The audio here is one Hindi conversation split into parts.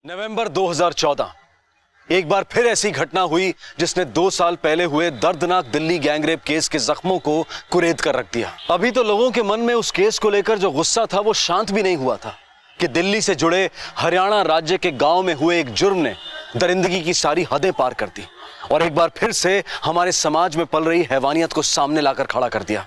नवंबर 2014 एक बार फिर ऐसी घटना हुई जिसने 2 साल पहले हुए दर्दनाक दिल्ली गैंगरेप केस के जख्मों को कुरेद कर रख दिया। अभी तो लोगों के मन में उस केस को लेकर जो गुस्सा था वो शांत भी नहीं हुआ था कि दिल्ली से जुड़े हरियाणा राज्य के गांव में हुए एक जुर्म ने दरिंदगी की सारी हदें पार कर दी और एक बार फिर से हमारे समाज में पल रही हैवानियत को सामने लाकर खड़ा कर दिया।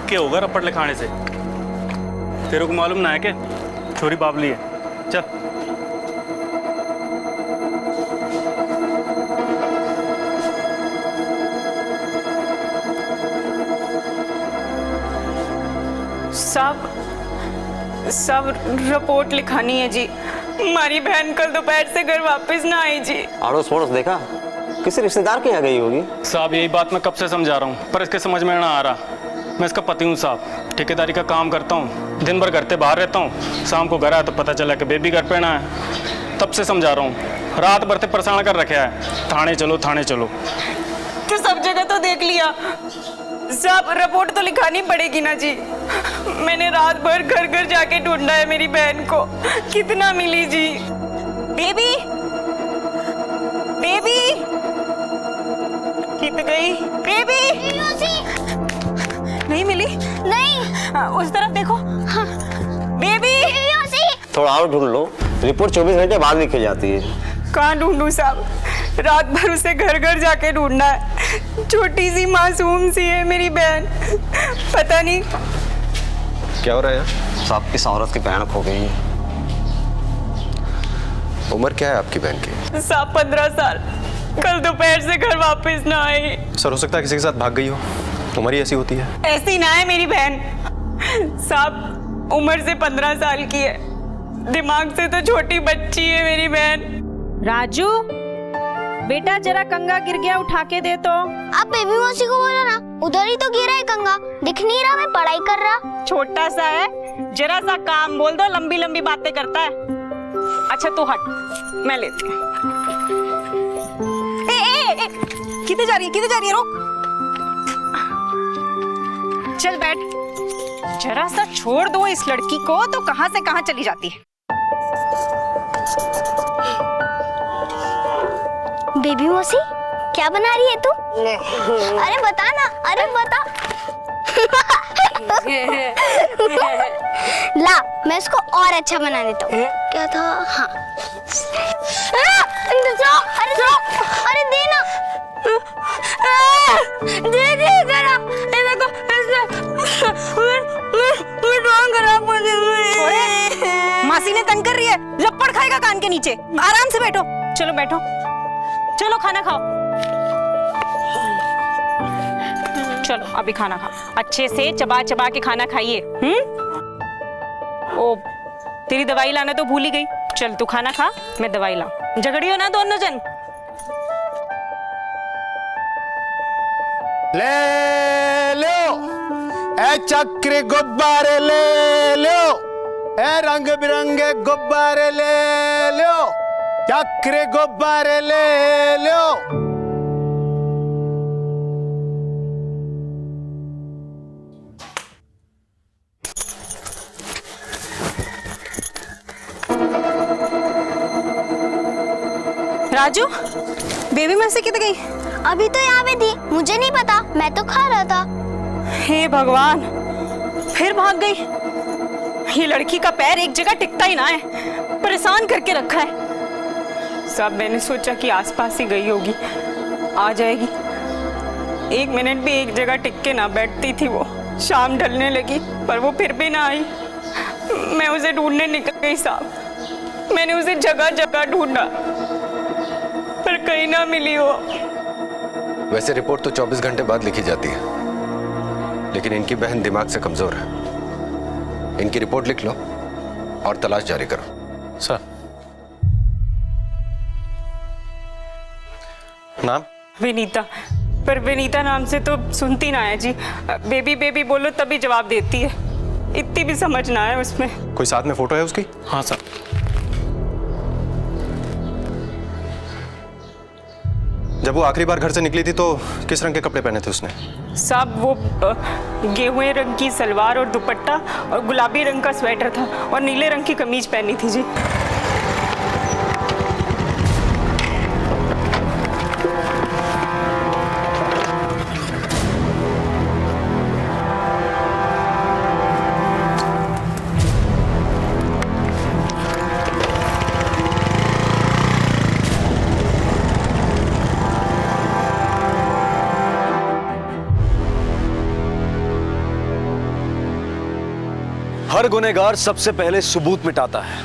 क्या होगा रप्पड़ लिखाने से? तेरे को मालूम ना है कि छोरी बाबली है। चल सब रिपोर्ट लिखानी है जी। हमारी बहन कल दोपहर से घर वापस ना आई जी। अड़ोस पड़ोस देखा? किसी रिश्तेदार के यहाँ गई होगी। साहब यही बात मैं कब से समझा रहा हूँ पर इसके समझ में ना आ रहा। मैं इसका पति हूँ साहब, ठेकेदारी का काम करता हूँ, दिन भर घर से बाहर रहता हूँ, शाम को घर आया तो पता चला कि बेबी घर पे ना है। तब से समझा रहा हूँ, रात भर से परेशान कर रखा है। थाने चलो थाने चलो। तो सब जगह तो देख लिया साहब, रिपोर्ट तो लिखानी पड़ेगी ना जी। मैंने रात भर घर घर जाके ढूंढा है मेरी बहन को, कितना मिली जी। बेबी बेबी कित गई? बेबी नहीं मिली। नहीं उस तरफ देखो। हाँ। बेबी थोड़ा और ढूंढ लो, रिपोर्ट 24 घंटे बाद लिखी जाती है। कहाँ ढूंढूं साहब, रात भर उसे घर घर जाके ढूंढना है। छोटी सी मासूम सी है मेरी बहन, पता नहीं क्या हो रहा है। साहब किस औरत की बहन खो गई है। उम्र क्या है आपकी बहन की? साहब 15 साल, कल दोपहर से घर वापस ना आई। सर हो सकता है किसी के साथ भाग गई हो, उम्र ही ऐसी होती है। ऐसी ना है मेरी बहन साहब, उम्र से 15 साल की है, दिमाग से तो छोटी बच्ची है मेरी बहन। राजू बेटा जरा कंगा गिर गया, उठा के दे तो। आप बेबी मौसी को बोलो ना, उधर ही तो गिरा है कंगा, दिख नहीं रहा? मैं पढ़ाई कर रहा। छोटा सा है, जरा सा काम बोल दो, लंबी लंबी बातें करता है। अच्छा तू हट, मैं लेती हूँ। किधर जा रही है? किधर जा रही है? रुक, चल बैठ। जरा सा छोड़ दो इस लड़की को तो कहां से कहां चली जाती है। बेबी मौसी क्या बना रही है तू? अरे बता ना, अरे बता। ला मैं इसको और अच्छा बना देता हूँ। क्या था? हाँ अरे दे ना। दे जरा, देखो मैं ड्राइंग खराब कर दी। मासी ने तंग कर रही है, लपड़ खाएगा कान के नीचे। आराम से बैठो, चलो बैठो, चलो खाना खाओ। चलो अभी खाना खाओ, अच्छे से चबा चबा के खाना खाइए। ओ तेरी दवाई लाना तो भूल ही गई, चल तू खाना खा, मैं दवाई लाऊं। झगड़ियो ना दोनों जन। ले लो ए चक्र गुब्बारे, ले लो ए रंग बिरंगे गुब्बारे, ले लो चक्र गुब्बारे, ले लो। राजू, बेबी में से किधर गई? अभी तो यहाँ पे थी, मुझे नहीं पता, मैं तो खा रहा था। हे भगवान, फिर भाग गई। ये लड़की का पैर एक जगह टिकता ही ना है, परेशान करके रखा है। सब मैंने सोचा कि आसपास ही गई होगी, आ जाएगी। 1 मिनट भी एक जगह टिक के ना बैठती थी वो। शाम ढलने लगी पर वो फिर भी ना आई। मैं उसे ढूंढने निकल गई साहब। मैंने उसे जगह जगह ढूंढा पर कहीं ना मिली वो। वैसे रिपोर्ट तो 24 घंटे बाद लिखी जाती है, लेकिन इनकी बहन दिमाग से कमजोर है। इनकी रिपोर्ट लिख लो और तलाश जारी करो। सर। नाम? विनीता। पर विनीता नाम से तो सुनती ना है जी। बेबी बेबी बोलो तभी जवाब देती है। इतनी भी समझ ना है उसमें। कोई साथ में फोटो है उसकी? हाँ सर। जब वो आखिरी बार घर से निकली थी तो किस रंग के कपड़े पहने थे उसने? सब वो गेहुए रंग की सलवार और दुपट्टा और गुलाबी रंग का स्वेटर था और नीले रंग की कमीज पहनी थी जी। हर गुनहगार सबसे पहले सबूत मिटाता है,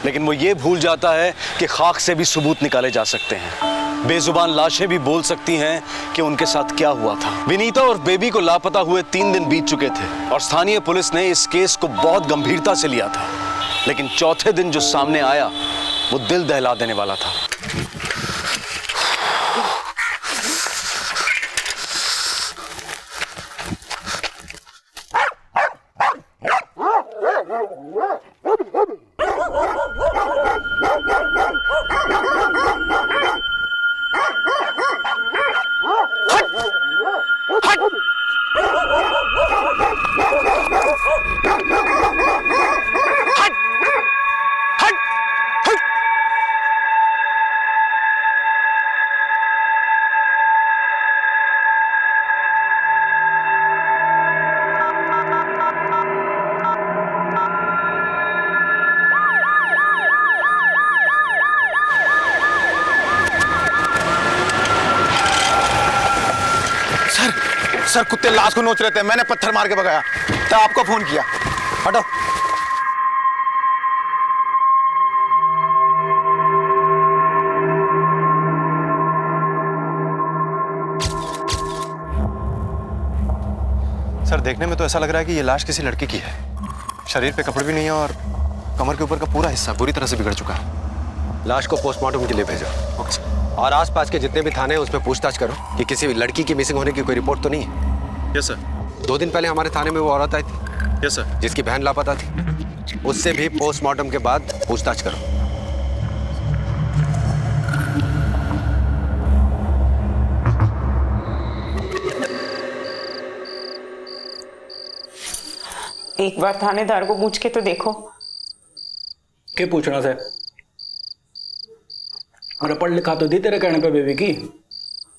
लेकिन वो ये भूल जाता है कि खाक से भी सबूत निकाले जा सकते हैं। बेजुबान लाशें भी बोल सकती हैं कि उनके साथ क्या हुआ था। विनीता और बेबी को लापता हुए 3 दिन बीत चुके थे और स्थानीय पुलिस ने इस केस को बहुत गंभीरता से लिया था। लेकिन चौथे दिन जो सामने आया वो दिल दहला देने वाला था। सर कुत्ते लाश को नोच रहे थे, मैंने पत्थर मार के भगाया तो आपको फोन किया। हटो। सर देखने में तो ऐसा लग रहा है कि ये लाश किसी लड़की की है। शरीर पे कपड़े भी नहीं है और कमर के ऊपर का पूरा हिस्सा बुरी तरह से बिगड़ चुका है। लाश को पोस्टमार्टम के लिए भेजो। Okay sir. और आसपास के जितने भी थाने हैं उसमें पूछताछ करो कि किसी लड़की की मिसिंग होने की कोई रिपोर्ट तो नहीं है। Yes sir. 2 दिन पहले हमारे थाने में वो औरत आई थी। Yes sir. जिसकी बहन लापता थी, उससे भी पोस्टमार्टम के बाद पूछताछ करो। एक बार थानेदार को पूछ के तो देखो। क्या पूछना से? अरे पढ़ लिखा तो दी तेरे कहने पे बेबी की।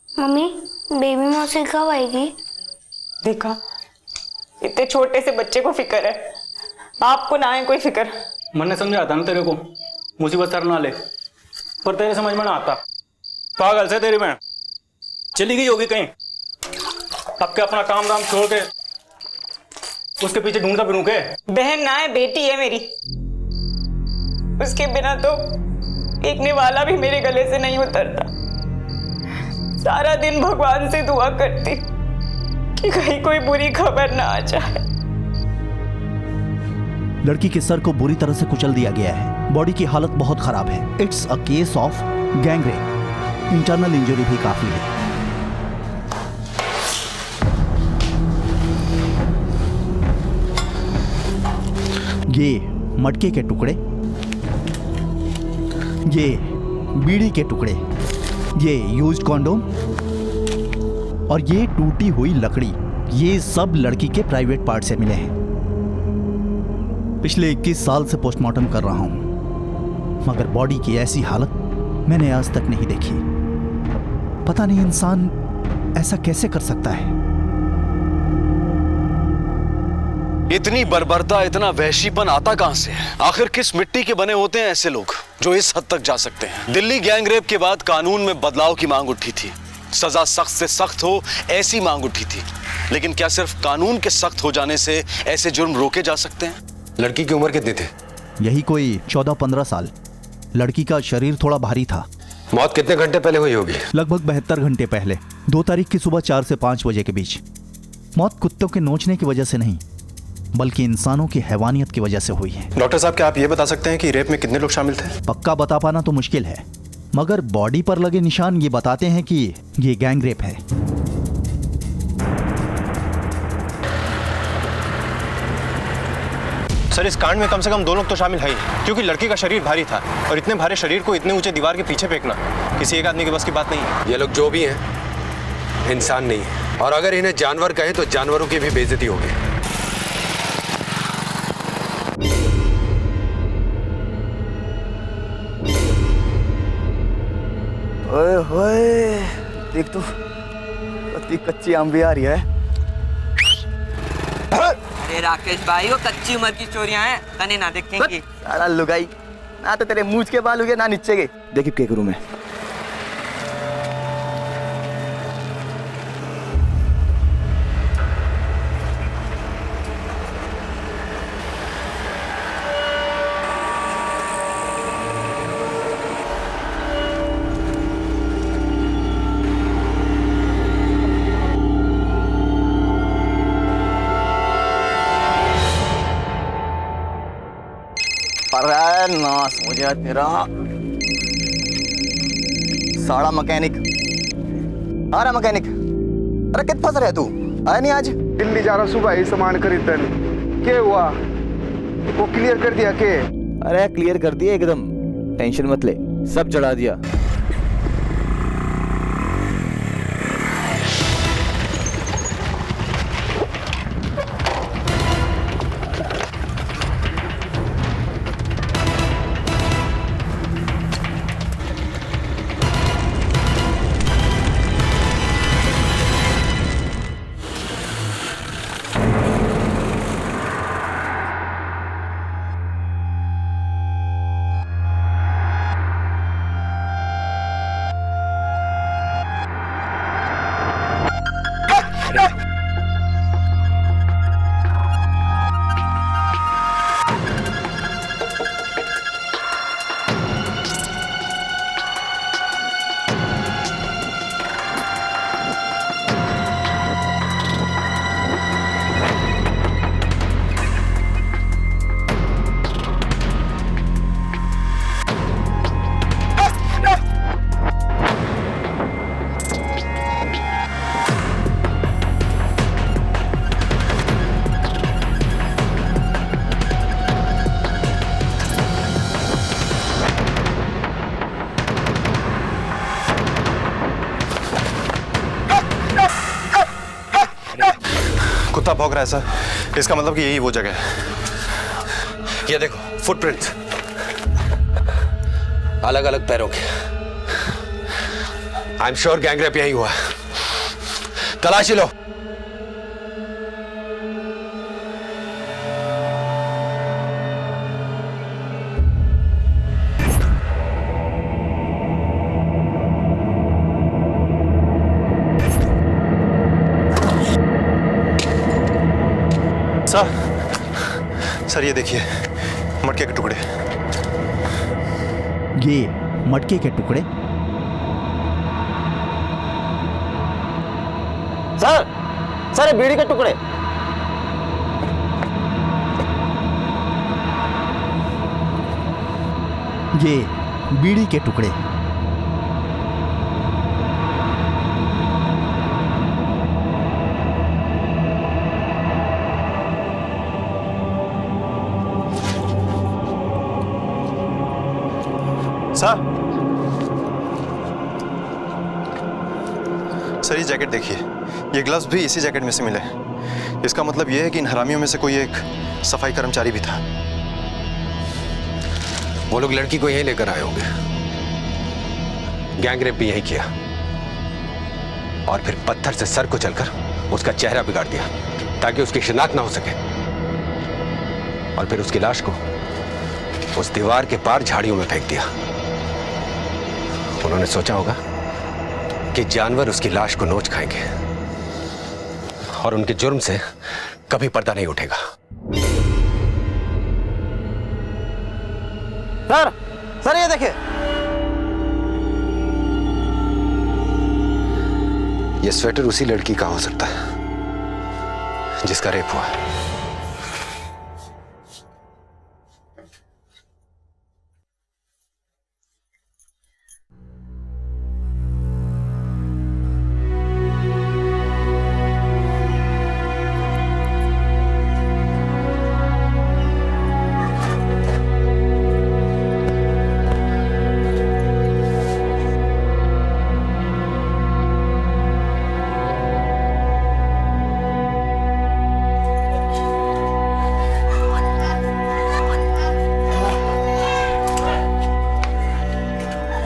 मम्मी, बेबी मौसी कब आएगी? देखा, इतने छोटे से बच्चे को फिक्र है, आपको ना है कोई फिक्र। मैंने समझाया था ना तेरे को, मुसीबत सर ना ले, पर तेरे समझ में ना आता। पागल से तेरी बहन चली गई होगी कहीं। अब क्या अपना काम दाम छोड़ के उसके पीछे ढूंढता फिरूं के? बहन ना है, बेटी है मेरी। उसके बिना तो देखने वाला भी मेरे गले से नहीं उतरता। सारा दिन भगवान से दुआ करती कि कहीं कोई बुरी खबर ना आ जाए। लड़की के सर को बुरी तरह से कुचल दिया गया है। बॉडी की हालत बहुत खराब है। It's a case of gangrape. Internal injury भी काफी है। ये मटके के टुकड़े, ये बीड़ी के टुकड़े, ये यूज्ड कॉन्डोम और ये टूटी हुई लकड़ी, ये सब लड़की के प्राइवेट पार्ट से मिले हैं। पिछले 21 साल से पोस्टमार्टम कर रहा हूं, मगर बॉडी की ऐसी हालत मैंने आज तक नहीं देखी। पता नहीं इंसान ऐसा कैसे कर सकता है। इतनी बर्बरता, इतना वहशीपन आता कहां से है? आखिर किस मिट्टी के बने होते हैं ऐसे लोग जो इस हद तक जा सकते हैं? दिल्ली गैंगरेप के बाद कानून में बदलाव की मांग उठी थी, सजा सख्त से सख्त हो ऐसी मांग उठी थी। लेकिन क्या सिर्फ कानून के सख्त हो जाने से ऐसे जुर्म रोके जा सकते हैं? लड़की की उम्र कितनी थी? यही कोई 14-15 साल। लड़की का शरीर थोड़ा भारी था। मौत कितने घंटे पहले हुई होगी? लगभग 72 घंटे पहले, 2 तारीख की सुबह 4 से 5 बजे के बीच। मौत कुत्तों के नोचने की वजह से नहीं, बल्कि इंसानों की हैवानियत की वजह से हुई है। डॉक्टर साहब, क्या आप ये बता सकते हैं कि रेप में कितने लोग शामिल थे? पक्का बता पाना तो मुश्किल है, मगर बॉडी पर लगे निशान ये बताते हैं कि ये गैंगरेप है। सर, इस कांड में कम से कम 2 लोग तो शामिल है ही, क्योंकि लड़की का शरीर भारी था और इतने भारी शरीर को इतने ऊंचे दीवार के पीछे फेंकना किसी एक आदमी के बस की बात नहीं है। ये लोग जो भी हैं इंसान नहीं है, और अगर इन्हें जानवर कहे तो जानवरों की भी बेइज्जती होगी। ओए होए, देख तो कच्ची कच्ची आम भी आ रही है। अरे राकेश भाई, वो कच्ची उम्र की चोरियां हैं, तने ना देखेंगे। सारा लुगाई, ना तो तेरे मूंछ के बाल उगे ना नीचे के। देखिए क्या करूं मैं। अरे नास हो गया तेरा साड़ा मैकेनिक। अरे मैकेनिक, अरे कित फंस रहे तू? आया नहीं आज? दिल्ली जा रहा सुबह ही सामान खरीदने। क्या हुआ? वो क्लियर कर दिया के? अरे क्लियर कर दिया एकदम, टेंशन मत ले, सब चढ़ा दिया। कुत्ता भौंक रहा है सर, इसका मतलब कि यही वो जगह है। ये देखो फुटप्रिंट्स, अलग अलग पैरों के। आई एम श्योर गैंगरेप यही हुआ। तलाशी लो। सर ये देखिए मटके के टुकड़े। ये मटके के टुकड़े? सर ये बीड़ी के टुकड़े। ये बीड़ी के टुकड़े। सर ये जैकेट देखिए, ये ग्लव्स भी इसी जैकेट में से मिले। इसका मतलब ये है कि इन हरामियों में से कोई एक सफाई कर्मचारी भी था। वो लोग लड़की को यहीं लेकर आए होंगे, गैंग रेप भी यहीं किया और फिर पत्थर से सर को चलकर उसका चेहरा बिगाड़ दिया ताकि उसकी शिनाख्त ना हो सके, और फिर उसकी लाश को उस दीवार के पार झाड़ियों में फेंक दिया। उन्होंने सोचा होगा कि जानवर उसकी लाश को नोच खाएंगे और उनके जुर्म से कभी पर्दा नहीं उठेगा। सर ये देखिए, ये स्वेटर उसी लड़की का हो सकता है जिसका रेप हुआ।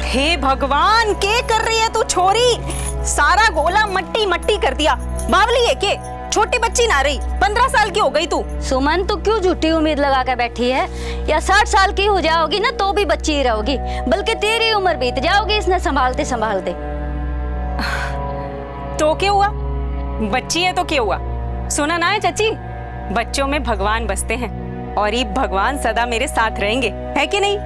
हे भगवान, के कर रही है तू छोरी? सारा गोला मट्टी मट्टी कर दिया। बावली है के? छोटी बच्ची ना रही, 15 साल की हो गई तू। सुमन, तू क्यों झूठी उम्मीद लगा कर बैठी है? या 60 साल की हो जाओगी ना तो भी बच्ची ही रहोगी, बल्कि तेरी उम्र बीत जाओगी इसने संभालते संभालते। तो क्या हुआ? बच्ची है तो क्या हुआ? सुना ना है चाची, बच्चों में भगवान बसते हैं और ये भगवान सदा मेरे साथ रहेंगे, है कि नहीं?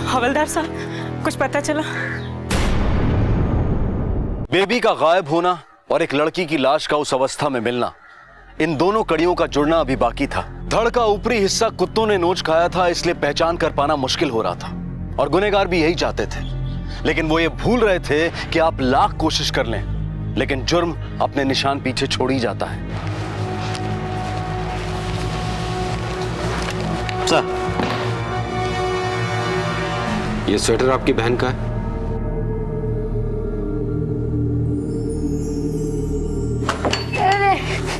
हवलदार साहब, कुछ पता चला? बेबी का गायब होना और एक लड़की की लाश का उस अवस्था में मिलना, इन दोनों कड़ियों का जुड़ना अभी बाकी था। धड़ का ऊपरी हिस्सा कुत्तों ने नोच खाया था, इसलिए पहचान कर पाना मुश्किल हो रहा था और गुनहगार भी यही चाहते थे, लेकिन वो ये भूल रहे थे कि आप लाख कोशिश कर लें लेकिन जुर्म अपने निशान पीछे छोड़ ही जाता है। सर, ये स्वेटर आपकी बहन का है?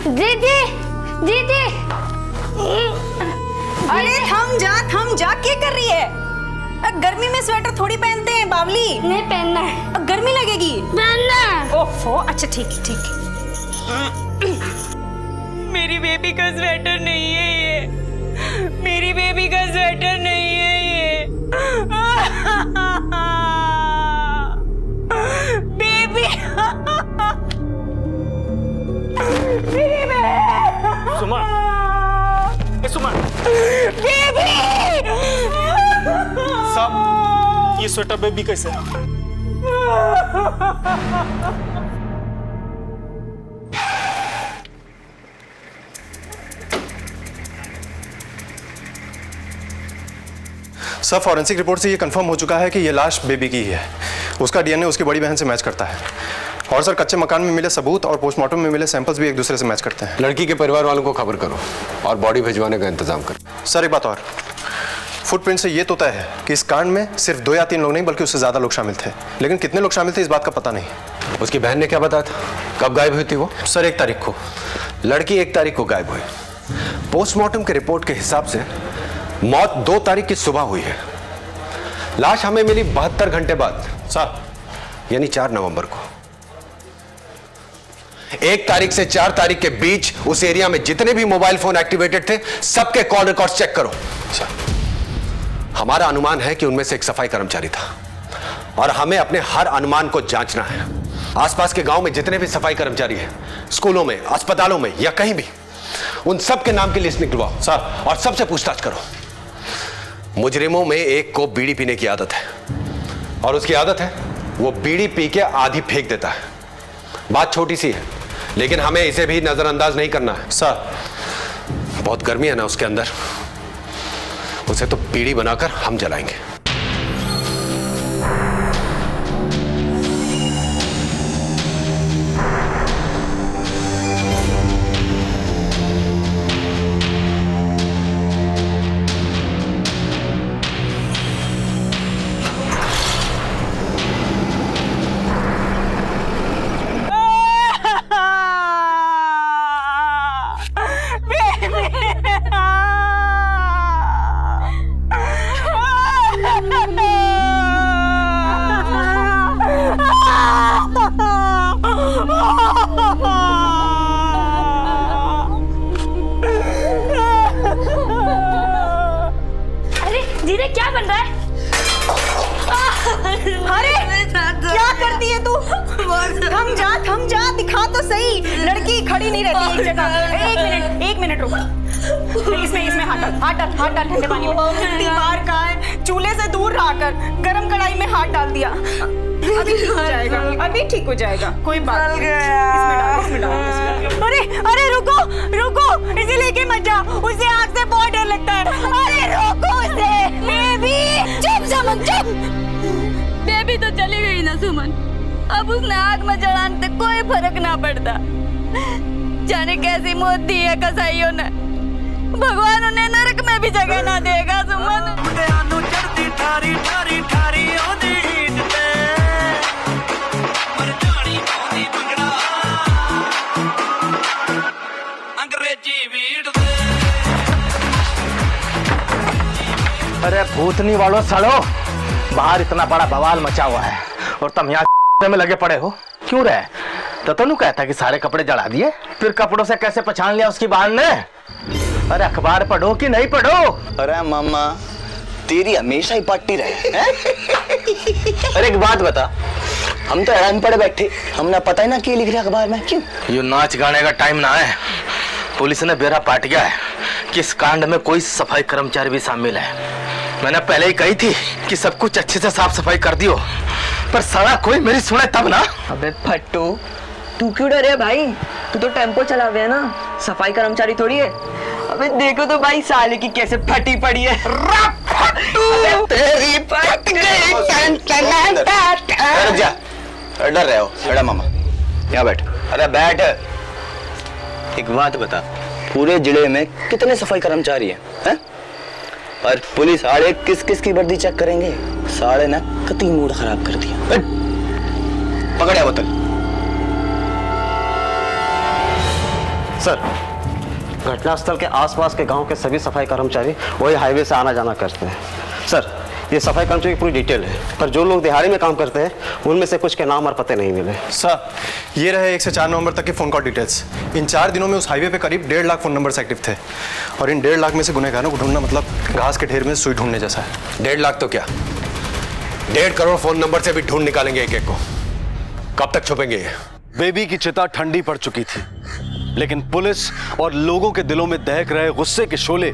दीदी, दीदी। अरे थम जा, क्या कर रही है? गर्मी में स्वेटर थोड़ी पहनते हैं बावली। नहीं पहनना है। गर्मी लगेगी। पहनना। ओफो, अच्छा ठीक है। मेरी बेबी का स्वेटर नहीं है ये, मेरी बेबी का स्वेटर नहीं है ये। बेबी, मेरी बेबी। सुमन, बेबी। साहब, ये स्वेटर बेबी कैसे है? सर, फॉरेंसिक रिपोर्ट से ये कंफर्म हो चुका है कि ये लाश बेबी की ही है। उसका डीएनए उसकी बड़ी बहन से मैच करता है और सर कच्चे मकान में मिले सबूत और पोस्टमार्टम में मिले सैंपल्स भी एक दूसरे से मैच करते हैं। लड़की के परिवार वालों को खबर करो और बॉडी भिजवाने का इंतजाम करो। सर एक बात और, फुटप्रिंट से ये तो तय है कि इस कांड में सिर्फ 2 या 3 लोग नहीं बल्कि उससे ज्यादा लोग शामिल थे, लेकिन कितने लोग शामिल थे इस बात का पता नहीं। उसकी बहन ने क्या बताया था? कब गायब हुई थी वो? सर 1 तारीख को। लड़की 1 तारीख को गायब हुई। पोस्टमार्टम के रिपोर्ट के हिसाब से मौत 2 तारीख की सुबह हुई है। लाश हमें मिली 72 घंटे बाद, सर यानी 4 नवंबर को। 1 तारीख से 4 तारीख के बीच उस एरिया में जितने भी मोबाइल फोन एक्टिवेटेड थे सबके कॉल रिकॉर्ड चेक करो। हमारा अनुमान है कि उनमें से एक सफाई कर्मचारी था और हमें अपने हर अनुमान को जांचना है। आसपास के गांव में जितने भी सफाई कर्मचारी हैं, स्कूलों में, अस्पतालों में या कहीं भी, उन सब के नाम की लिस्ट निकलवाओ सर और सबसे पूछताछ करो। मुजरिमों में एक को बीड़ी पीने की आदत है, और उसकी आदत है वो बीड़ी पी के आधी फेंक देता है। बात छोटी सी है, लेकिन हमें इसे भी नजरअंदाज नहीं करना है। सर, बहुत गर्मी है ना उसके अंदर, उसे तो बीड़ी बनाकर हम जलाएंगे। अरे जीरे क्या बन रहा है? अरे क्या करती है तू? थम जा, दिखा तो सही। लड़की खड़ी नहीं रहती एक जगह। एक मिनट रुक। इसमें हाथ डाल ठंडे पानी में। इतनी बार कहा है चूल्हे से दूर रहा कर, गरम कढ़ाई में हाथ डाल दिया। अभी ठीक हो जाएगा, कोई बात नहीं। इसमें डाल। अरे रुको, इसे लेके मत जा, उसे आग से बहुत डर लगता है। अरे रोको उसे। बेबी चुप। बेबी तो चली गई ना सुमन, अब उसने आग में जलाने से कोई फर्क ना पड़ता। जाने कैसी मौत दी है कसाईयों ने, भगवान उन्हें नरक में भी जगह ना देगा सुमन। अरे भूतनी वालों सड़ो, बाहर इतना बड़ा बवाल मचा हुआ है और तुम यहाँ में लगे पड़े हो, क्यों रहे? तो तनु कहता कि सारे कपड़े जला दिए, फिर कपड़ों से कैसे पहचान लिया उसकी बहन ने? अरे अखबार पढ़ो कि नहीं पढ़ो? अरे मामा तेरी हमेशा ही पट्टी रहे। अरे एक बात बता, हम तो हैरान पड़े बैठे, हमने पता ही ना क्या लिख रहे अखबार में। क्यों? ये नाच गाने का टाइम ना है। पुलिस ने बेरा पाट गया है कि इस कांड में कोई सफाई कर्मचारी भी शामिल है। मैंने पहले ही कही थी कि सब कुछ अच्छे से साफ सफाई कर दियो, पर सारा कोई मेरी सुने तब ना। अबे फट्टू, तू क्यों डरे भाई? तू तो टेम्पो चला हुआ है ना, सफाई कर्मचारी थोड़ी है। अबे देखो तो भाई साले की कैसे फटी पड़ी है। तेरी डर रहे हो? अरे मामा यहाँ बैठ। अरे बैठ। एक बात बता, पूरे जिले में कितने सफाई कर्मचारी हैं? और पुलिस साले किस की वर्दी चेक करेंगे? साले ने कतई मूड खराब कर दिया। पकड़िया बोतल। सर, घटनास्थल के आसपास के गांव के सभी सफाई कर्मचारी वही हाईवे से आना जाना करते हैं। सर, ये सफाई कर्मचारी की पूरी डिटेल है, पर जो लोग दिहाड़ी में काम करते हैं उनमें से कुछ के नाम और पते नहीं मिले। सर, ये रहे 1 से 4 नवंबर तक के फोन कॉल डिटेल्स। इन 4 दिनों में उस हाईवे पे करीब 1.5 लाख फोन नंबर एक्टिव थे, और इन 1.5 लाख में से गुनहगारों को ढूंढना मतलब घास के ढेर में सुई ढूंढने जैसा है। 1.5 लाख तो क्या, 1.5 करोड़ फोन नंबर से भी ढूंढ निकालेंगे एक को। कब तक छुपेंगे ये? बेबी की चिता ठंडी पड़ चुकी थी, लेकिन पुलिस और लोगों के दिलों में दहक रहे गुस्से के शोले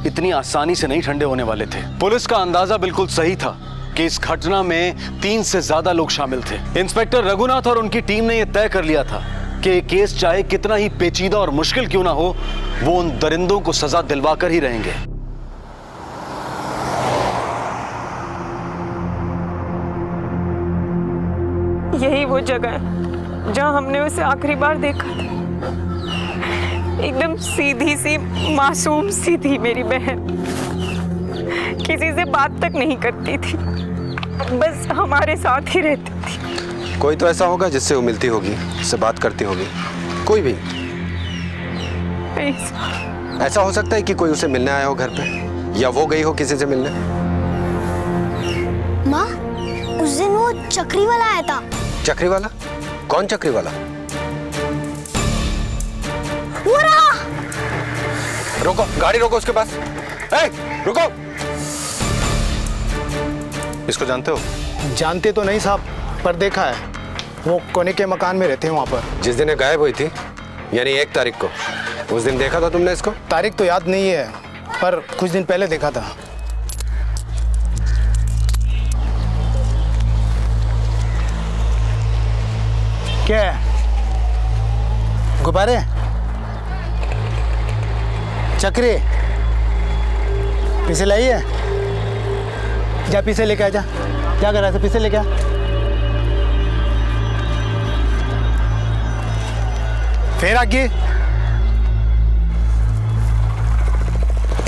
इतनी आसानी से नहीं ठंडे होने वाले थे। पुलिस का अंदाजा बिल्कुल सही था कि इस घटना में 3 से ज्यादा लोग शामिल थे। इंस्पेक्टर रघुनाथ और उनकी टीम ने यह तय कर लिया था कि ये केस चाहे कितना ही पेचीदा और मुश्किल क्यों ना हो, वो उन दरिंदों को सजा दिलवाकर ही रहेंगे। यही वो जगह है जहां हमने उसे आखिरी बार देखा था। एकदम सीधी सी मासूम सी थी मेरी बहन, किसी से बात तक नहीं करती थी, बस हमारे साथ ही रहती थी। कोई तो ऐसा होगा जिससे वो मिलती होगी, उससे बात करती होगी, कोई भी। ऐसा हो सकता है कि कोई उसे मिलने आया हो घर पे, या वो गई हो किसी से मिलने। माँ, उस दिन वो चक्री वाला आया था। चक्री वाला? कौन चक्री वाला? वो रहा। रोको, गाड़ी रोको उसके पास। रुको। इसको जानते हो? जानते तो नहीं साहब, पर देखा है। वो कोने के मकान में रहते हैं वहाँ पर। जिस दिन गायब हुई थी, यानी 1 तारीख को, उस दिन देखा था तुमने इसको? तारीख तो याद नहीं है, पर कुछ दिन पहले देखा था। क्या है? गुब्बारे, चक्री, पीछे लाई है? जा पीछे लेके आ, जा क्या कर रहा है, पीछे लेके आ। फिर आगे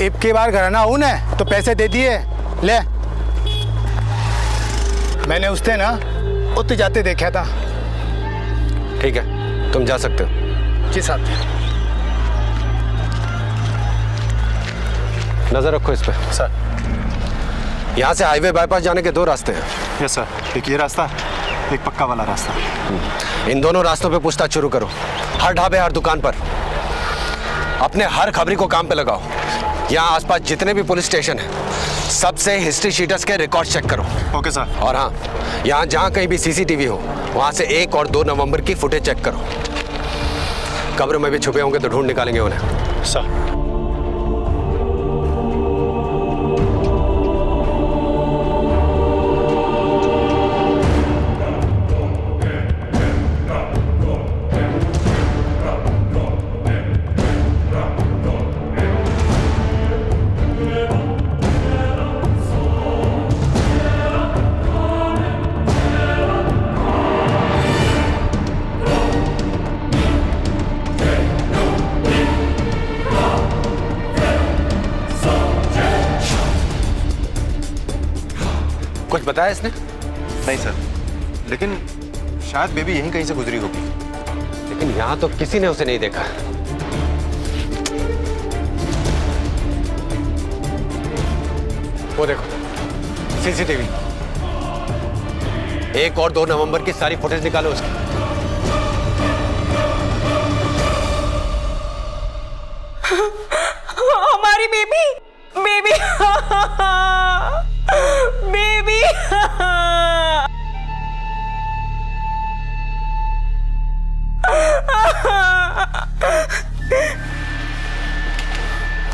इब की बार घर ना हूं ने तो पैसे दे दिए ले। मैंने उससे ना उत जाते देखा था। ठीक है, तुम जा सकते हो। जी साहब। नजर रखो इस पे। सर। यहाँ से हाईवे बाईपास जाने के 2 रास्ते हैं। यस सर, एक ये रास्ता, एक पक्का वाला रास्ता। इन दोनों रास्तों पे पूछताछ शुरू करो। हर ढाबे, हर दुकान पर अपने हर खबरी को काम पे लगाओ। यहाँ आसपास जितने भी पुलिस स्टेशन हैं, सबसे हिस्ट्री शीटर्स के रिकॉर्ड चेक करो। Okay sir. और हाँ, यहाँ जहाँ कहीं भी सीसीटीवी हो, वहाँ से 1 और 2 नवंबर की फुटेज चेक करो। कब्र में भी छुपे होंगे तो ढूंढ निकालेंगे उन्हें। सर। कुछ बताया इसने? नहीं सर, लेकिन शायद बेबी यहीं कहीं से गुजरी होगी। लेकिन यहाँ तो किसी ने उसे नहीं देखा। वो देखो सीसीटीवी। 1 और 2 नवंबर की सारी फुटेज निकालो उसकी। हमारी बेबी बेबी बेबी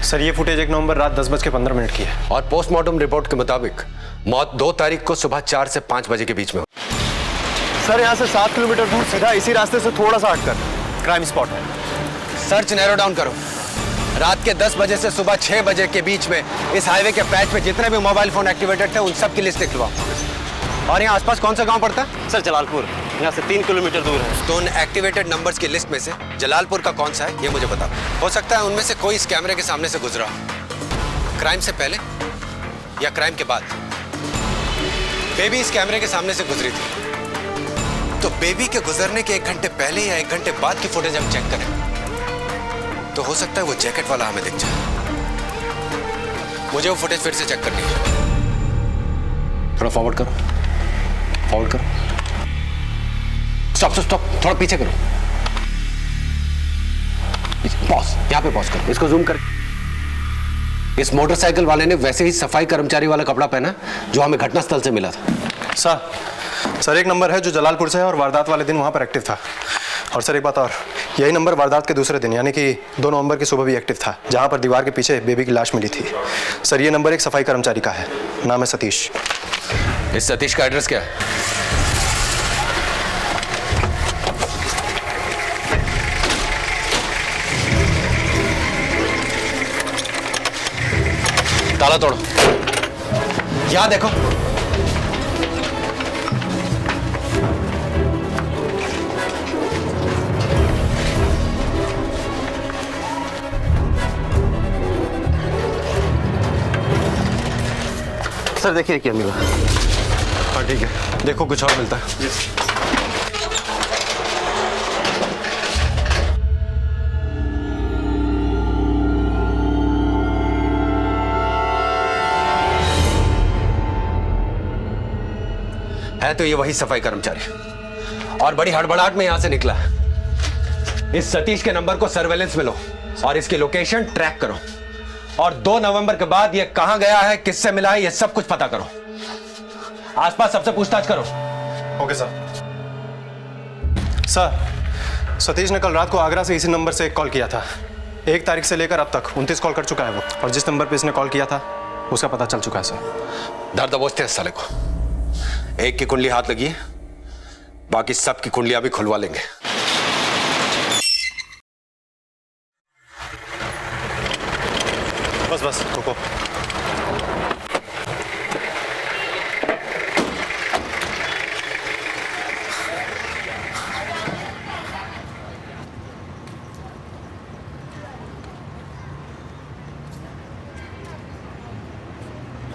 सर, ये फुटेज 1 नवंबर रात 10:15 की है। और पोस्टमार्टम रिपोर्ट के मुताबिक मौत 2 तारीख को सुबह 4 से 5 बजे के बीच में हुई। सर, यहाँ से 7 किलोमीटर दूर सीधा इसी रास्ते से थोड़ा सा हटकर क्राइम स्पॉट है। सर्च नैरो डाउन करो। रात के 10 बजे से सुबह 6 बजे के बीच में इस हाईवे के पैच पे जितने भी मोबाइल फोन एक्टिवेटेड थे, उन सब की लिस्ट निकलवाओ। और यहाँ आसपास कौन सा गांव पड़ता है? सर, जलालपुर। यहाँ से 3 किलोमीटर दूर है। तो उन एक्टिवेटेड नंबर्स की लिस्ट में से जलालपुर का कौन सा है, ये मुझे बताओ। हो सकता है उनमें से कोई इस कैमरे के सामने से गुजरा हो। क्राइम से पहले या क्राइम के बाद बेबी इस कैमरे के सामने से गुजरी थी। तो बेबी के गुजरने के 1 घंटे पहले या 1 घंटे बाद की फुटेज हम चेक करें तो हो सकता है वो जैकेट वाला हमें दिख जाए। मुझे वो फुटेज फिर से चेक करनी है। थोड़ा फॉरवर्ड करो, फॉरवर्ड करो। स्टॉप स्टॉप, थोड़ा पीछे करो। पॉज, यहाँ पे पॉज करो। इसको जूम कर। इस मोटरसाइकिल वाले ने वैसे ही सफाई कर्मचारी वाला कपड़ा पहना जो हमें घटनास्थल से मिला था। सर 1 नंबर है जो जलालपुर से है और वारदात वाले दिन वहां पर एक्टिव था। और सर एक बात और, यही नंबर वारदात के दूसरे दिन यानी कि 2 नवंबर की सुबह भी एक्टिव था, जहां पर दीवार के पीछे बेबी की लाश मिली थी। सर ये नंबर एक सफाई कर्मचारी का है, नाम है सतीश। इस सतीश का एड्रेस क्या है? ताला तोड़ो। यहां देखो। सर देखिए क्या मिला। हाँ ठीक है, देखो कुछ और मिलता है। है तो ये वही सफाई कर्मचारी और बड़ी हड़बड़ाहट में यहां से निकला है। इस सतीश के नंबर को सर्वेलेंस में लो और इसकी लोकेशन ट्रैक करो और 2 नवंबर के बाद ये कहां गया है, किससे मिला है, ये सब कुछ पता करो। आसपास सबसे पूछताछ करो। Okay sir. सर, सतीश ने कल रात को आगरा से इसी नंबर से एक कॉल किया था। 1 तारीख से लेकर अब तक 29 कॉल कर चुका है वो, और जिस नंबर पे इसने कॉल किया था उसका पता चल चुका है सर। धर दबोचते हैं इस साले को। 1 की कुंडली हाथ लगी है, बाकी सबकी कुंडलियां भी खुलवा लेंगे। बस बस रुको।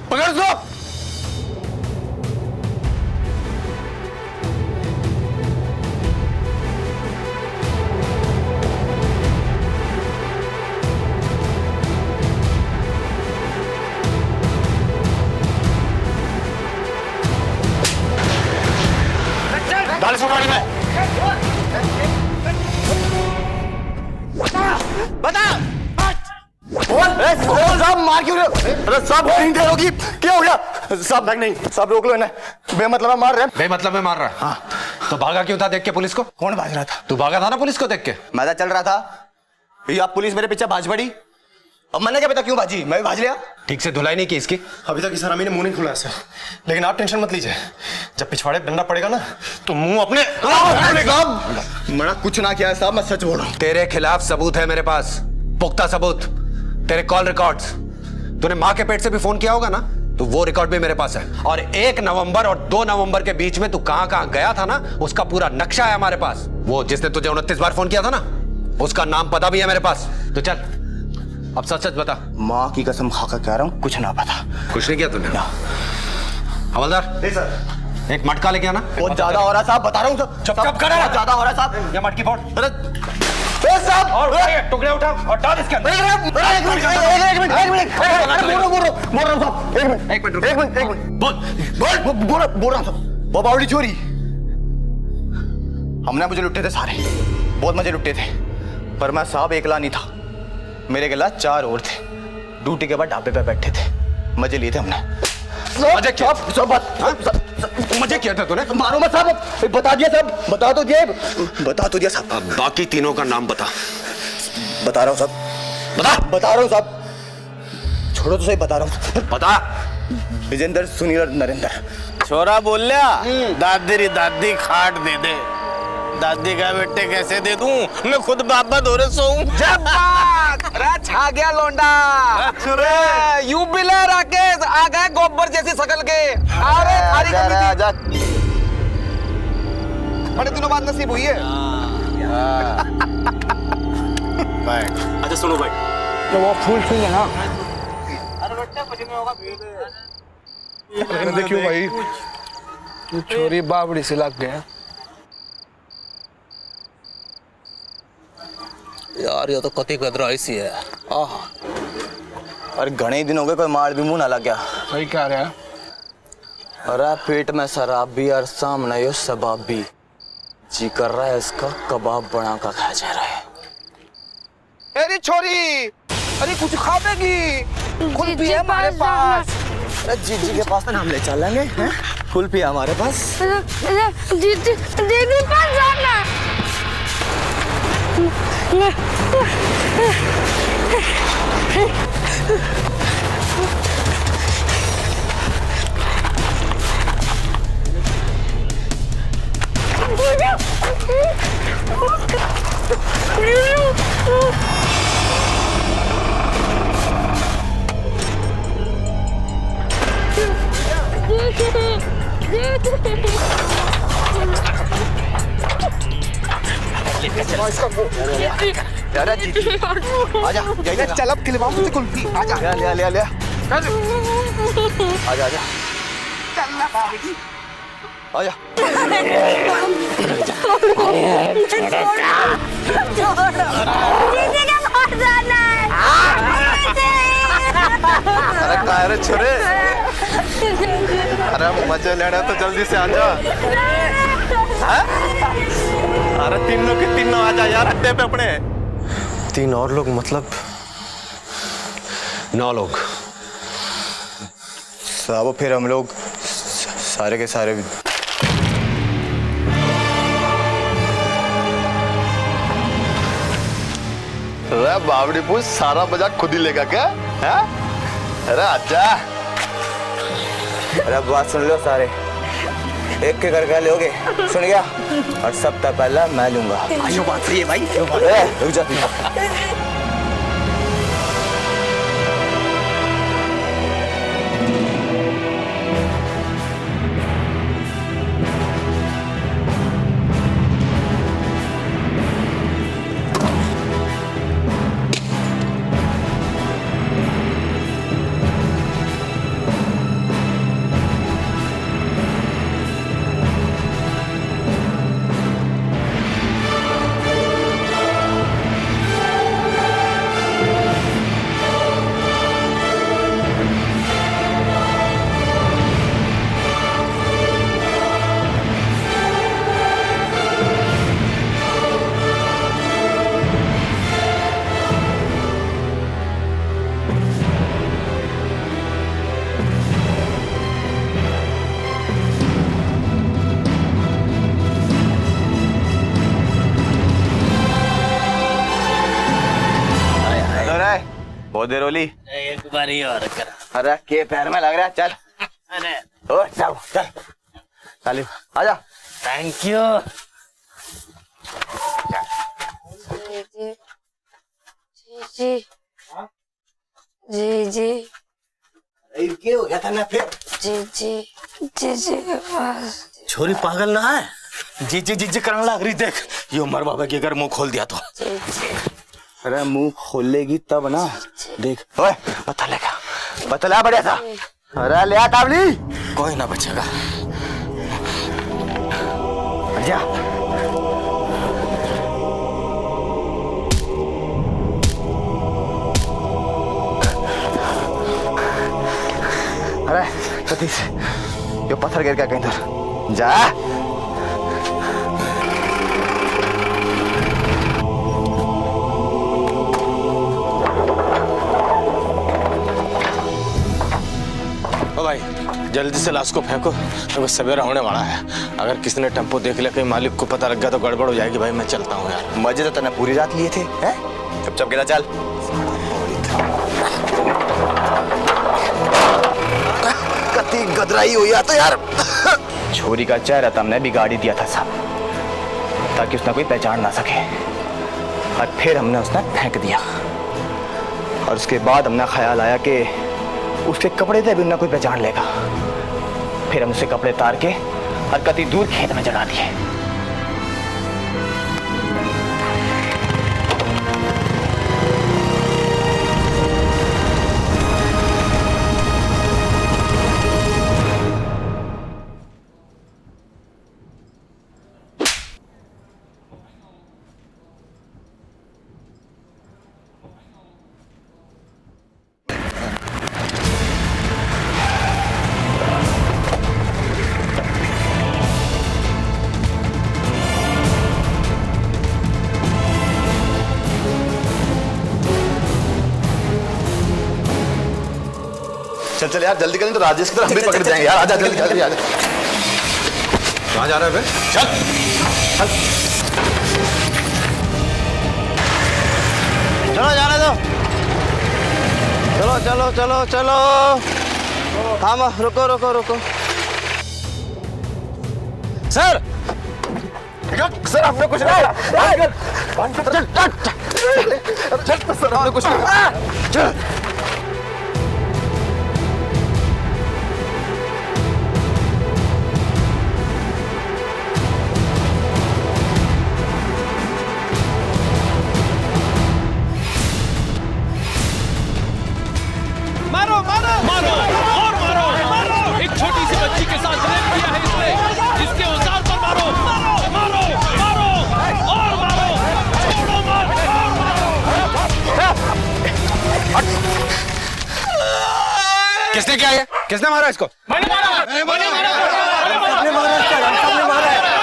पकड़ लो। डाल इसको गाड़ी में। बता। बोल साहब, मार क्यों रहे हो? अरे साहब नहीं दे होगी, क्या हो गया? साहब बैग नहीं, साहब रोक लो इन्हें, बेमतलब में मार रहे हैं। बेमतलब में मार रहा है? हाँ। तो भागा क्यों था देख के पुलिस को? कौन भाग रहा था? तू भागा था ना पुलिस को देख के? मैं तो चल रहा था, ये आप पुलिस मेरे पीछे भाज पड़ी। अब मैंने क्या पता क्यों भाजी, मैं भी भाज लिया। ठीक से धुलाई नहीं की इसकी? अभी तक इस हरामी ने मुंह नहीं खुला सर, लेकिन आप टेंशन मत लीजिए, जब पिछवाड़े डंडा पड़ेगा ना तो मुंह अपने। मैंने कुछ ना किया है साहब, मैं सच बोल रहा हूँ। तेरे खिलाफ सबूत है मेरे पास, पुख्ता सबूत, तेरे कॉल रिकॉर्ड्स। तूने माँ के पेट से भी फोन किया होगा ना, तो वो रिकॉर्ड भी मेरे पास है। और 1 नवंबर और 2 नवंबर के बीच में तू कहां गया था ना, उसका पूरा नक्शा है हमारे पास। वो जिसने तुझे 29 बार फोन किया था ना, उसका नाम पता भी है मेरे पास। तो चल अब सच सच बता। माँ की कसम खाकर कह रहा हूँ, कुछ ना पता। कुछ नहीं किया तूने? हवलदार सर, एक मटका लेके आना। बहुत ज्यादा हो रहा साहब, बता रहा हूँ सब। चुप कर, ज्यादा हो रहा साहब। ये मटकी फोड़। साहब और टुकड़े उठा और डाल इसके अंदर। बोल रहा हूँ। वो बावड़ी चोरी हमने मुझे लुट्टे थे सारे, बहुत मजे लुट्टे थे, पर मैं साहब एकला नहीं था, मेरे गिला 4 और थे। ड्यूटी के बाद ढाबे पे बैठे थे, मजे लिए थे हमने। मजे क्या? मजे किया था तूने? मारो मत साहब, बता दिया साहब, बता तो दिया साहब। अब बाकी तीनों का नाम बता। बता रहा हूँ साहब, बता रहा हूँ साहब, छोड़ो तो सही, बता रहा हूँ। बता। विजेंद्र, सुनील और नरेंद्र। छोरा बोल लिया, दादी री दादी खाट दे दे। दादी का बेटे कैसे दे दूं, मैं खुद बाबा दो रहे सोऊं। जब बात छा गया लौंडा, यू बिले राकेश आ गए गोबर जैसी शकल के। अरे थारी आजा, बड़े दिनों बाद नसीब हुई है। अच्छा सुनो भाई, तो वो फूल खिल है ना। देखियो भाई, छोरी बाबड़ी से लग गया यार, ये तो कति कदरा ऐसी है। अरे घने दिन हो गए, कोई मार भी मुंह ना लग गया। भाई क्या रहा? अरे पेट में शराब भी और सामने यो शबाब भी, जी कर रहा है इसका कबाब बना का खा जा रहा है। अरे छोरी, अरे कुछ खा देगी? कुल्फी है हमारे पास। अरे जीजी के पास ना हम ले चलेंगे, हैं? कुल्फी है हमारे पास। दीदी पास जाना। आजा, चल अब खिलवाऊं तुझे कुल्फी। आजा, ले आजा चलना भाभी। आजा। दीदी के पास जाना है। अरे कहाँ रे छोरे? अरे मजे लेना तो जल्दी से आजा। अरे तीनों के तीनों आजा यार अड्डे पे अपने। 3 और लोग मतलब 9 लोग। साहब फिर हम लोग सारे के सारे अरे बावड़ी पूछ सारा मजाक खुद ही लेगा क्या? है? अरे आजा। अरे बात सुन लो सारे, एक के करके लोगे, सुन गया? और सबसे पहला मैं लूंगा। ये बात सही है भाई। रुक जा। बहुत देर होली। एक बार ही और कर। अरे के पैर में लग रहा है, चल। अरे ओ चल चल सालिम आजा। Thank you. जी जी जी क्या हो गया था ना फिर? जी जी जी जी बस। छोरी पागल ना है, जी जी जी जी करने लग रही। देख ये उमर बाबा के अगर मुंह खोल दिया तो। अरे मुंह खोलेगी तब ना, देख। ओए पता लगा बढ़िया था। अरे ले आ तावली, कोई ना बचेगा। जा अरे सतीश ये पत्थर गिर गया कहीं तो जा। भाई जल्दी से लाश को फेंको, तो सवेरा होने वाला है। अगर किसी ने टेम्पो देख लिया, कहीं मालिक को पता लग गया तो गड़बड़ हो जाएगी। भाई मैं चलता हूँ यार। मजे तो तने पूरी रात लिए थे, हैं? चुपचाप गिरा चल। कती गदराई हुई तो यार। छोरी का चेहरा तो हमने बिगाड़ ही दिया था साहब, ताकि उसने कोई पहचान ना सके। और फिर हमने उसने फेंक दिया, और उसके बाद हमने ख्याल आया कि उसके कपड़े थे भी ना कोई पहचान लेगा। फिर हम उसके कपड़े तार के और कति दूर खेत में जला दिए। चल चल यार जल्दी करें तो राजेश की तरफ हम भी पकड़ जाएंगे यार। आजा जल्दी जल्दी आजा। कहाँ जा रहा है फिर? चल चल चलो जाने दो। चलो चलो चलो चलो। हाँ रुको रुको रुको। सर सर आपने कुछ नहीं। चल चल सर आपने कुछ नहीं। चल मारो मारो मारो और मारो मारो। एक छोटी सी बच्ची के साथ रेप किया है इसने, इसके औजार पर मारो मारो मारो मारो और मारो, छोड़ो मत और मारो। किसने किया ये? किसने मारा इसको? मैंने मारा।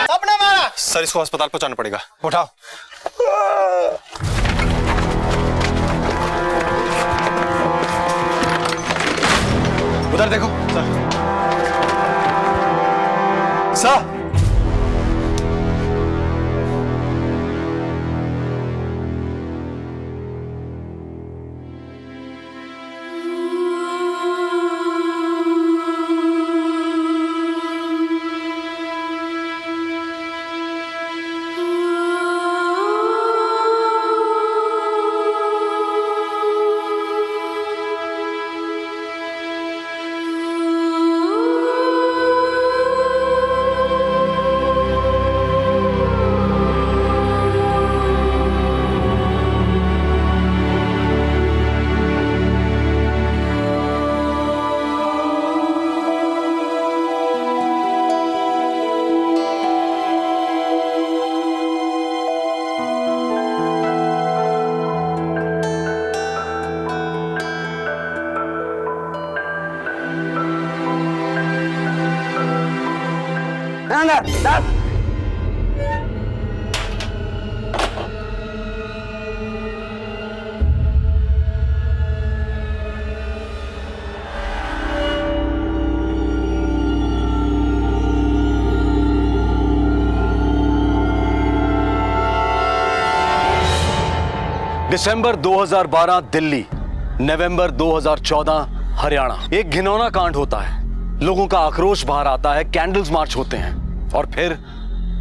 सबने मारा। सर इसको अस्पताल पहुंचाना पड़ेगा। उठाओ। उधर देखो सर। दस। दिसंबर 2012 दिल्ली, नवंबर 2014 हरियाणा। एक घिनौना कांड होता है, लोगों का आक्रोश बाहर आता है, कैंडल्स मार्च होते हैं और फिर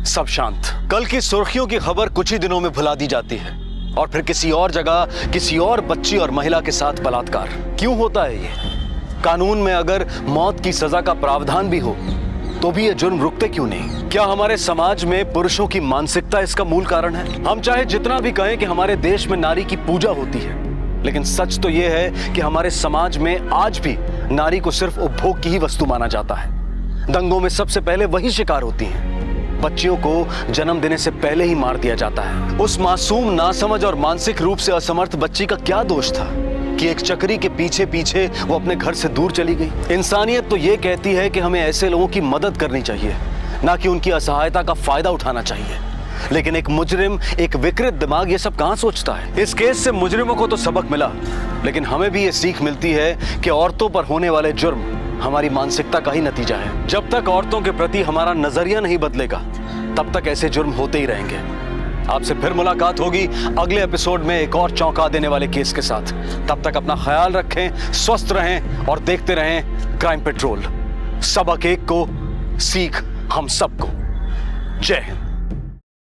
सब शांत। कल की सुर्खियों की खबर कुछ ही दिनों में भुला दी जाती है और फिर किसी और जगह किसी और बच्ची और महिला के साथ बलात्कार। क्यों होता है ये? कानून में अगर मौत की सजा का प्रावधान भी हो तो भी ये जुर्म रुकते क्यों नहीं? क्या हमारे समाज में पुरुषों की मानसिकता इसका मूल कारण है? हम चाहे जितना भी कहें कि हमारे देश में नारी की पूजा होती है, लेकिन सच तो यह है कि हमारे समाज में आज भी नारी को सिर्फ उपभोग की ही वस्तु माना जाता है। दंगों में सबसे पहले वही शिकार होती हैं। बच्चियों को जन्म देने से पहले ही मार दिया जाता है। उस मासूम, नासमझ और मानसिक रूप से असमर्थ बच्ची का क्या दोष था कि एक चक्री के पीछे पीछे वो अपने घर से दूर चली गई? इंसानियत तो ये कहती है कि हमें ऐसे लोगों की मदद करनी चाहिए, ना कि उनकी असहायता का फायदा उठाना चाहिए। लेकिन एक मुजरिम, एक विकृत दिमाग ये सब कहां सोचता है? इस केस से मुजरिमों को तो सबक मिला, लेकिन हमें भी ये सीख मिलती है कि औरतों पर होने वाले जुर्म हमारी मानसिकता का ही नतीजा है। जब तक औरतों के प्रति हमारा नजरिया नहीं बदलेगा, तब तक ऐसे जुर्म होते ही रहेंगे। आपसे फिर मुलाकात होगी अगले एपिसोड में एक और चौंका देने वाले केस के साथ। तब तक अपना ख्याल रखें, स्वस्थ रहें और देखते रहें क्राइम पेट्रोल। सबक एक को, सीख हम सबको। जय हिंद।